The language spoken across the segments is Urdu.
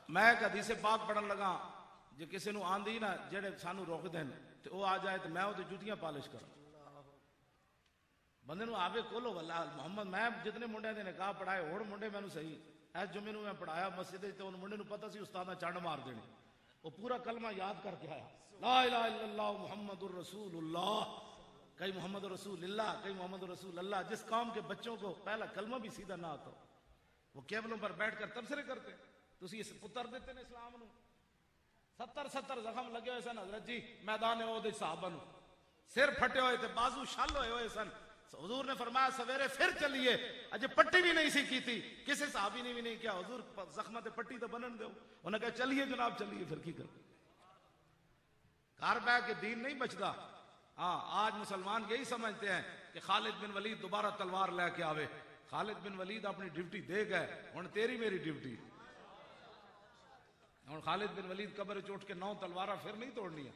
میں ایک حدیث پاک پڑھن لگا جے کسی نو آندی نا جڑے سانو روک دین تے او آ جائے تے میں او تے جوتیاں پالش کراں بندے نو آوے کولو واللہ محمد میں جتنے منڈے دے نکاح پڑھائے ہوڑ منڈے مینوں صحیح ایس جمعے نو میں پڑھایا مسجد تے ان منڈے نو پتہ سی استاد نے چنڈ مار دینی وہ پورا کلمہ یاد کر کے آیا لا الہ الا اللہ محمد الرسول اللہ کئی محمد رسول اللہ کئی محمد رسول اللہ. جس قوم کے بچوں کو پہلا کلمہ بھی سیدھا نہ آتا وہ کیبلوں پر بیٹھ کر تبصرے کرتے تسی اس پتر دیتے نے اسلام نو 70 زخم لگے ہوئے سن حضرت جی میدان احد صحابہ نو سر پھٹے ہوئے تھے بازو شل ہوئے سن. حضور نے فرمایا سویرے پھر چلیے اجے پٹی بھی نہیں سی کی تھی کسی صحابی نے بھی نہیں کیا حضور زخمہ تے پٹی تو بنن دو انہوں نے کہا چلیے جناب چلیے پھر کی کر کار بیٹھ کے دین نہیں بچتا. ہاں آج مسلمان یہی سمجھتے ہیں کہ خالد بن ولید دوبارہ تلوار لے کے آوے. خالد بن ولید اپنی ڈیوٹی دے گئے ہن تیری میری ڈیوٹی ہن خالد بن ولید قبر چوٹ کے 9 تلوارہ پھر نہیں توڑنی ہے.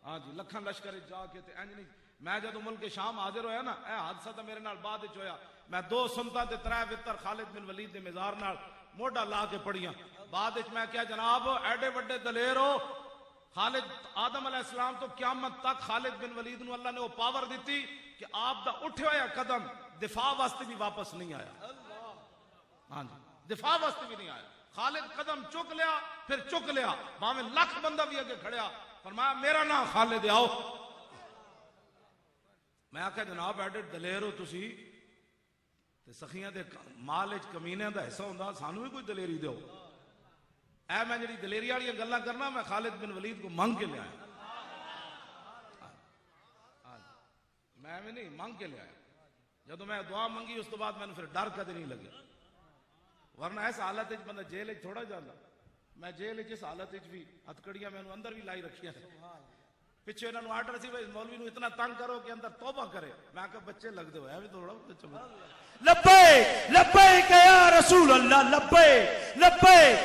ہاں جی لکھاں لشکر جا کے تے انج نہیں. میں جدو ملک شام حاضر ہویا نا اے حادثہ تو میرے نال بعد وچ ہویا میں 2 سنتاں تے 3 وتر خالد بن ولید دے مزار نال موڈا لا کے پڑھیاں. بعد وچ میں کیا جناب ایڈے بڑے دلیر ہو خالد آدم علیہ السلام تو قیامت تک خالد بن ولید نو اللہ نے وہ پاور دیتی کہ آپ دا اٹھے ہویا قدم دفاع واسطے بھی واپس نہیں آیا. ہاں جی دفاع واسطے بھی نہیں آیا. خالد قدم چک لیا پھر چک لیا باویں لاکھ بندہ بھی اگے کھڑیا فرمایا میرا نام خالد آؤ. میں آکھا جناب ایڈے دلیر ہو تسی تے سخیاں دے مال وچ کمینے دا حصہ ہوندا سانو بھی کوئی دلیری دیو. اے میں جڑی دلیری والی گلاں کرنا میں خالد بن ولید کو مانگ کے لے آیا. میں بھی نہیں مانگ کے لے آیا. جدو میں دعا منگی اس تو بعد میں نے پھر ڈر کدے نہیں لگا ورنہ اس حالت وچ بندہ جیل وچ تھوڑا جاندا. میں جیل وچ اس حالت وچ بھی ہتکڑیاں میں اندر بھی لائی رکھیاں پیچھے انہوں نے آرڈر سی مولوی نو اتنا تنگ کرو کہ اندر توبہ کرے. میں کہا بچے لگ دے ہوئے بھی تھوڑا لبیک لبیک یا رسول اللہ لبیک لبیک